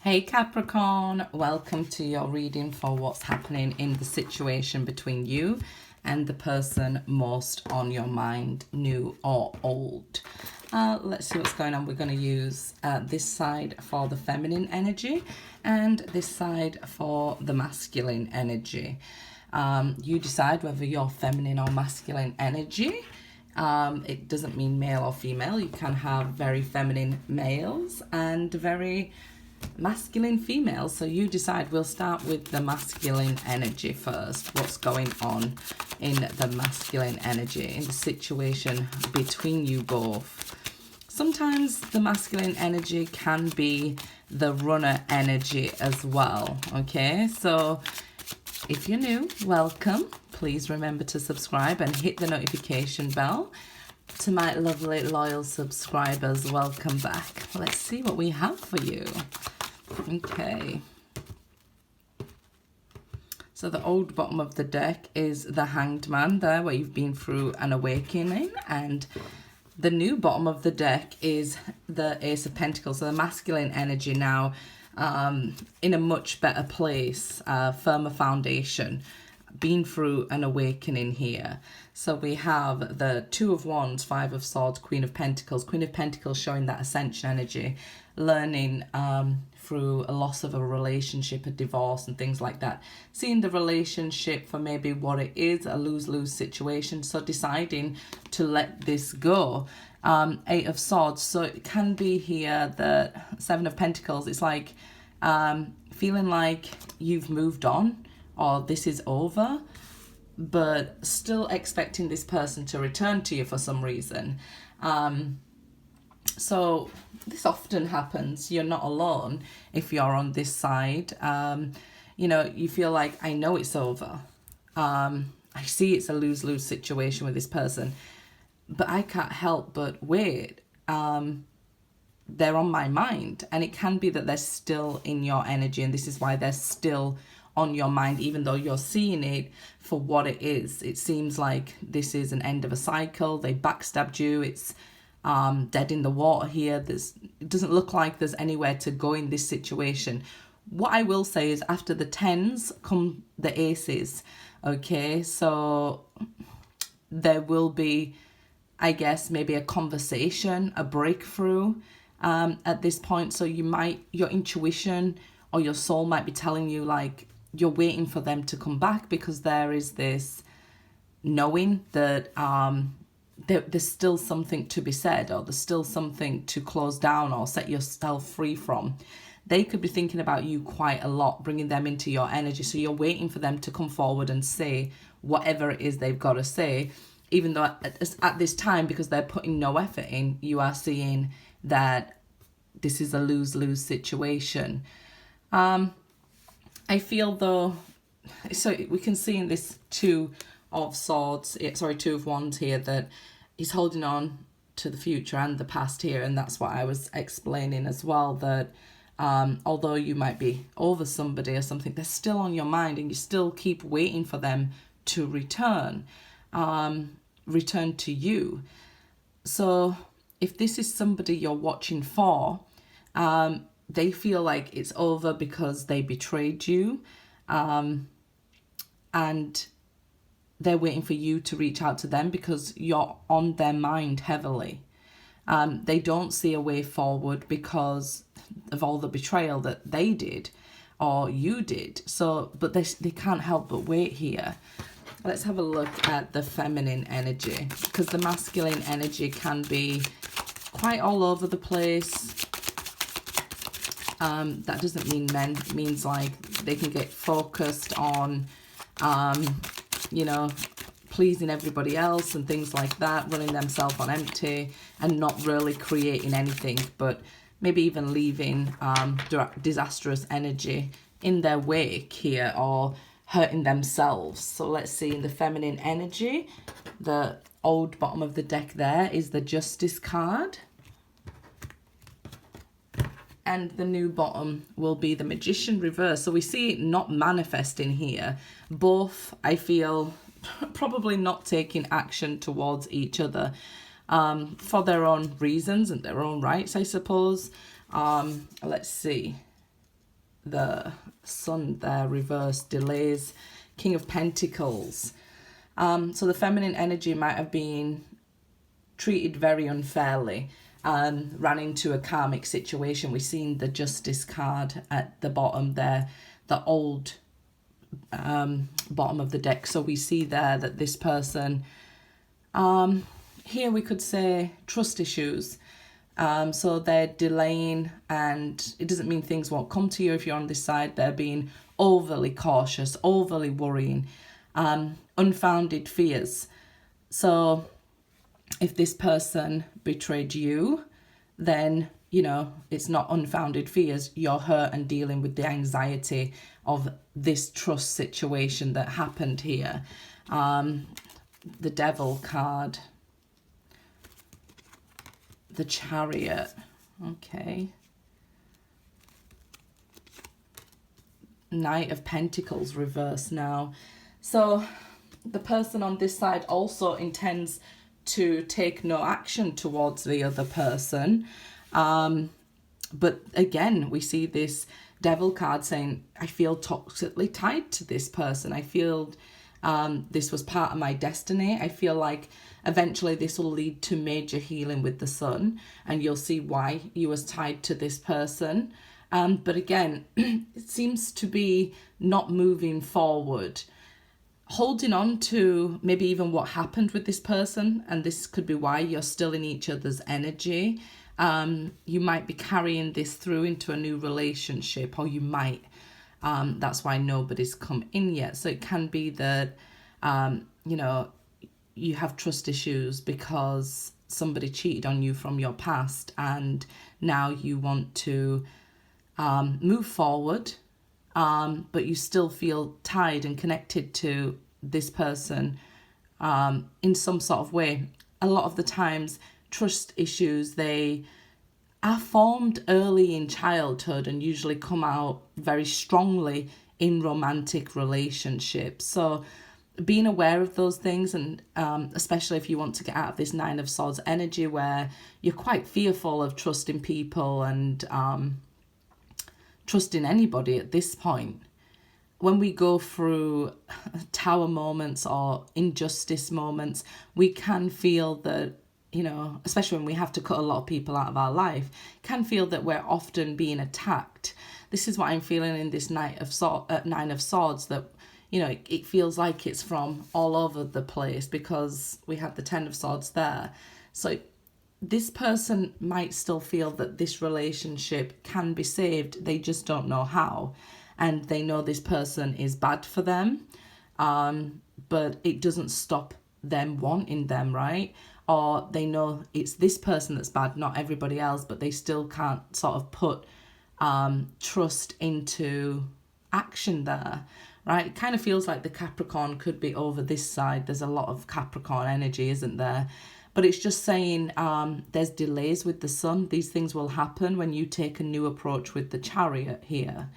Hey Capricorn, welcome to your reading for what's happening in the situation between you and the person most on your mind, new or old. Let's see what's going on. We're going to use this side for the feminine energy and this side for the masculine energy. You decide whether you're feminine or masculine energy. It doesn't mean male or female. You can have very feminine males and very masculine females, so you decide. We'll start with the masculine energy first. What's going on in the masculine energy, in the situation between you both? Sometimes the masculine energy can be the runner energy as well, okay? So if you're new, welcome. Please remember to subscribe and hit the notification bell. To my lovely loyal subscribers, welcome back. Let's see what we have for you. Okay. So the old bottom of the deck is the Hanged Man there, where you've been through an awakening, and the new bottom of the deck is the Ace of Pentacles. So the masculine energy now in a much better place, firmer foundation, been through an awakening here. So we have the Two of Wands, Five of Swords, Queen of Pentacles. Queen of Pentacles showing that ascension energy, learning through a loss of a relationship, a divorce and things like that. Seeing the relationship for maybe what it is, a lose-lose situation. So deciding to let this go. Eight of Swords. So it can be here the Seven of Pentacles. It's like feeling like you've moved on or this is over, but still expecting this person to return to you for some reason. So this often happens. You're not alone if you're on this side. You know, you feel like, I know it's over. I see it's a lose-lose situation with this person, but I can't help but wait. They're on my mind, and it can be that they're still in your energy, and this is why they're still on your mind, even though you're seeing it for what it is. It seems like this is an end of a cycle. They backstabbed you. It's dead in the water here. It doesn't look like there's anywhere to go in this situation. What I will say is after the tens come the aces, okay? So there will be, I guess, maybe a conversation, a breakthrough at this point. So your intuition or your soul might be telling you, like, you're waiting for them to come back, because there is this knowing that there's still something to be said, or there's still something to close down or set yourself free from. They could be thinking about you quite a lot, bringing them into your energy. So you're waiting for them to come forward and say whatever it is they've got to say, even though at this time, because they're putting no effort in, you are seeing that this is a lose-lose situation. I feel though, so we can see in this Two of Wands here, that he's holding on to the future and the past here. And that's what I was explaining as well, that although you might be over somebody or something, they're still on your mind, and you still keep waiting for them to return to you. So if this is somebody you're watching for, they feel like it's over because they betrayed you, and they're waiting for you to reach out to them because you're on their mind heavily. They don't see a way forward because of all the betrayal that they did or you did. So, but they can't help but wait here. Let's have a look at the feminine energy, because the masculine energy can be quite all over the place. That doesn't mean men. It means like they can get focused on, you know, pleasing everybody else and things like that, running themselves on empty and not really creating anything, but maybe even leaving disastrous energy in their wake here, or hurting themselves. So let's see, in the feminine energy, the old bottom of the deck there is the Justice card. And the new bottom will be the Magician reverse. So we see it not manifesting here. Both, I feel, probably not taking action towards each other for their own reasons and their own rights, I suppose. Let's see. the sun there, reverse, delays, King of Pentacles. So the feminine energy might have been treated very unfairly and ran into a karmic situation. We've seen the Justice card at the bottom there, the old bottom of the deck. So we see there that this person, here we could say trust issues. So they're delaying, and it doesn't mean things won't come to you if you're on this side. They're being overly cautious, overly worrying, unfounded fears. So if this person betrayed you, then, you know, it's not unfounded fears. You're hurt and dealing with the anxiety of this trust situation that happened here. The Devil card. The Chariot. Okay. Knight of Pentacles reverse now. So the person on this side also intends to take no action towards the other person. But again, we see this Devil card saying, I feel toxically tied to this person. I feel this was part of my destiny. I feel like eventually this will lead to major healing with the Sun, and you'll see why you was tied to this person. But again, it seems to be not moving forward, holding on to maybe even what happened with this person, and this could be why you're still in each other's energy. You might be carrying this through into a new relationship, or you might. That's why nobody's come in yet. So it can be that, you know, you have trust issues because somebody cheated on you from your past, and now you want to move forward, but you still feel tied and connected to this person in some sort of way. A lot of the times, trust issues, they are formed early in childhood and usually come out very strongly in romantic relationships. So being aware of those things, and especially if you want to get out of this Nine of Swords energy where you're quite fearful of trusting people and trusting anybody at this point. When we go through tower moments or injustice moments, we can feel that, you know, especially when we have to cut a lot of people out of our life, can feel that we're often being attacked. This is what I'm feeling in this Nine of Swords, that, you know, it feels like it's from all over the place because we have the Ten of Swords there. So this person might still feel that this relationship can be saved. They just don't know how. And they know this person is bad for them. But it doesn't stop them wanting them, right? Or they know it's this person that's bad, not everybody else, but they still can't sort of put trust into action there, right? It kind of feels like the Capricorn could be over this side. There's a lot of Capricorn energy, isn't there? But it's just saying there's delays with the Sun. These things will happen when you take a new approach with the Chariot here.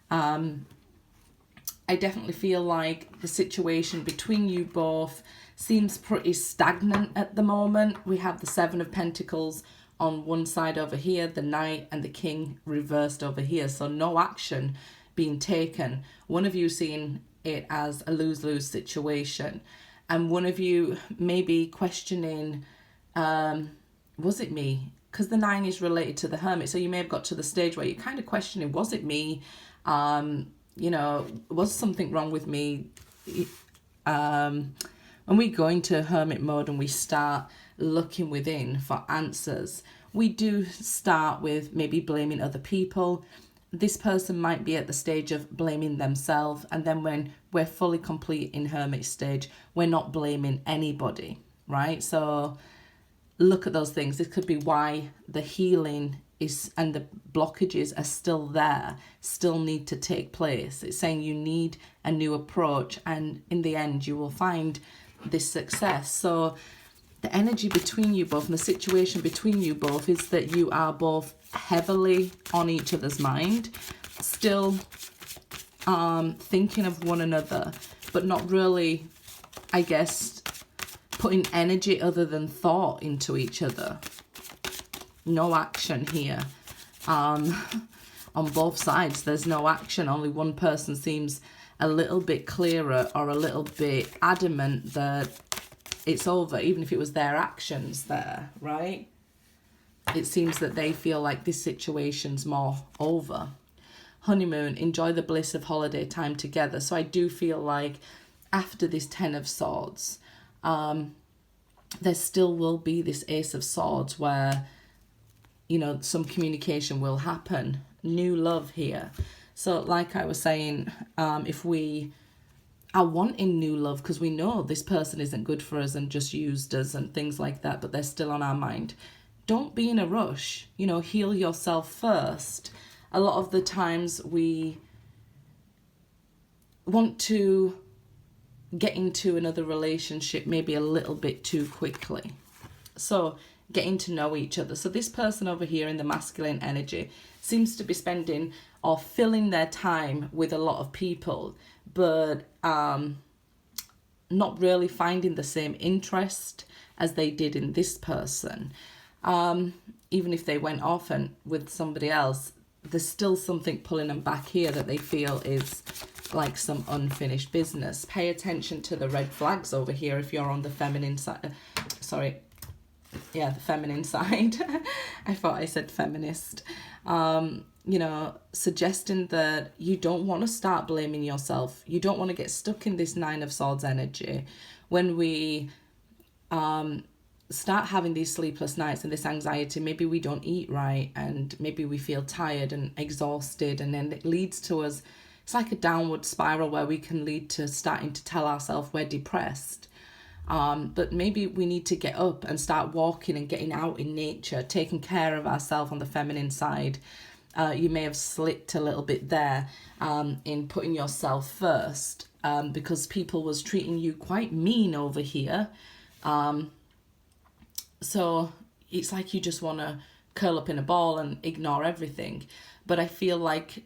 I definitely feel like the situation between you both seems pretty stagnant at the moment. We have the Seven of Pentacles on one side over here, the Knight and the King reversed over here. So no action being taken. One of you seeing it as a lose-lose situation. And one of you maybe questioning, was it me? Because the 9 is related to the Hermit. So you may have got to the stage where you're kind of questioning, was it me? You know, was something wrong with me? When we go into Hermit mode and we start looking within for answers, we do start with maybe blaming other people. This person might be at the stage of blaming themselves, and then when we're fully complete in Hermit stage, we're not blaming anybody, right? So look at those things. This could be why the healing is and the blockages are still there, still need to take place. It's saying you need a new approach, and in the end you will find this success. So the energy between you both and the situation between you both is that you are both heavily on each other's mind, still thinking of one another, but not really, I guess, putting energy other than thought into each other. No action here. on both sides. There's no action. Only one person seems a little bit clearer or a little bit adamant that it's over, even if it was their actions there, right? It seems that they feel like this situation's more over. Honeymoon, enjoy the bliss of holiday time together. So I do feel like after this 10 of Swords, there still will be this Ace of Swords where, you know, some communication will happen. New love here. So like I was saying, if we are wanting new love because we know this person isn't good for us and just used us and things like that, but they're still on our mind, don't be in a rush. You know, heal yourself first. A lot of the times we want to get into another relationship maybe a little bit too quickly. So getting to know each other. So this person over here in the masculine energy seems to be spending or filling their time with a lot of people, but not really finding the same interest as they did in this person. Even if they went off and with somebody else, there's still something pulling them back here that they feel is like some unfinished business. Pay attention to the red flags over here if you're on the feminine side. The feminine side. I thought I said feminist. You know, suggesting that you don't want to start blaming yourself. You don't want to get stuck in this 9 of Swords energy. When we start having these sleepless nights and this anxiety, maybe we don't eat right and maybe we feel tired and exhausted, and then it leads to us, it's like a downward spiral where we can lead to starting to tell ourselves we're depressed. But maybe we need to get up and start walking and getting out in nature, taking care of ourselves on the feminine side. You may have slipped a little bit there in putting yourself first because people was treating you quite mean over here. So it's like you just want to curl up in a ball and ignore everything. But I feel like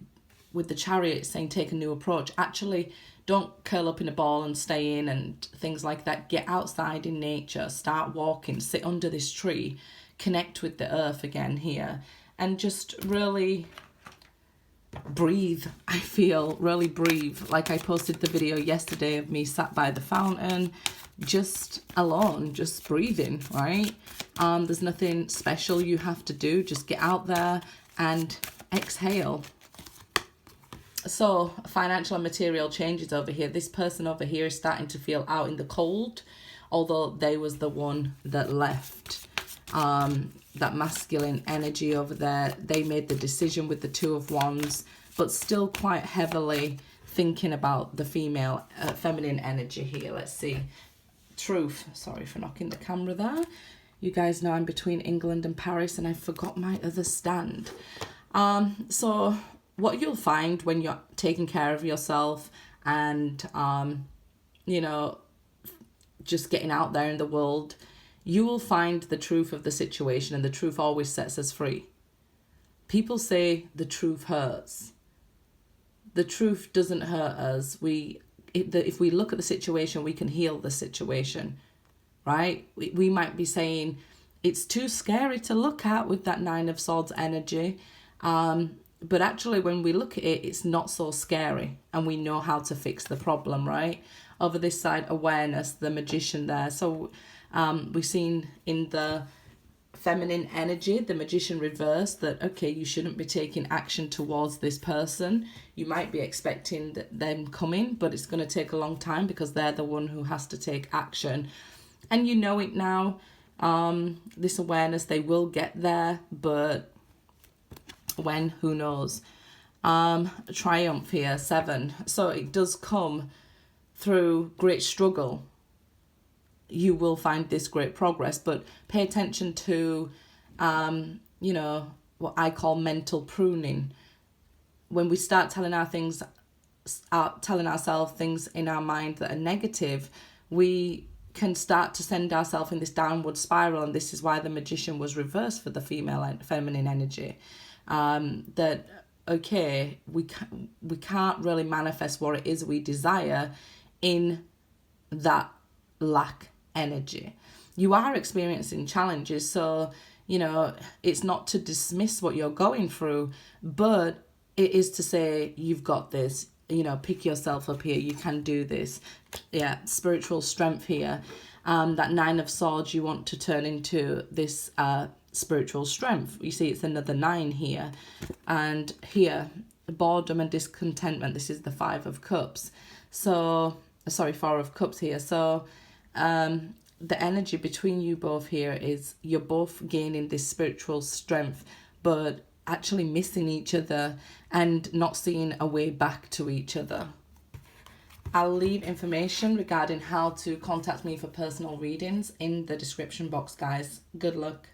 with the Chariot saying take a new approach, actually don't curl up in a ball and stay in and things like that. Get outside in nature, start walking, sit under this tree, connect with the earth again here, and just really breathe. I feel really breathe. Like I posted the video yesterday of me sat by the fountain, just alone, just breathing, right? There's nothing special you have to do. Just get out there and exhale. So financial and material changes over here. This person over here is starting to feel out in the cold, although they was the one that left. That masculine energy over there, they made the decision with the 2 of Wands, but still quite heavily thinking about the female, feminine energy here. Let's see. Truth. Sorry for knocking the camera there. You guys know I'm between England and Paris and I forgot my other stand. So what you'll find when you're taking care of yourself and, you know, just getting out there in the world, you will find the truth of the situation, and the truth always sets us free. People say the truth hurts. The truth doesn't hurt us. If we look at the situation, we can heal the situation, right? We might be saying it's too scary to look at with that 9 of Swords energy. But actually, when we look at it, it's not so scary and we know how to fix the problem, right? Over this side, awareness, the Magician there. So we've seen in the feminine energy, the Magician reverse, that, okay, you shouldn't be taking action towards this person. You might be expecting them coming, but it's going to take a long time because they're the one who has to take action. And you know it now, this awareness, they will get there, but when, who knows. Triumph here, 7. So it does come through great struggle. You will find this great progress, but pay attention to, you know, what I call mental pruning. When we start telling ourselves things in our mind that are negative, we can start to send ourselves in this downward spiral, and this is why the Magician was reversed for the female and feminine energy. That, okay, we can't really manifest what it is we desire in that lack energy. You are experiencing challenges, so, you know, it's not to dismiss what you're going through, but it is to say you've got this, you know, pick yourself up here, you can do this. Yeah, spiritual strength here. That Nine of Swords, you want to turn into this spiritual strength. You see, it's another 9 here. And here, boredom and discontentment, this is the Five of Cups. So, sorry, Four of Cups here. So, the energy between you both here is you're both gaining this spiritual strength, but actually missing each other and not seeing a way back to each other. I'll leave information regarding how to contact me for personal readings in the description box, guys. Good luck.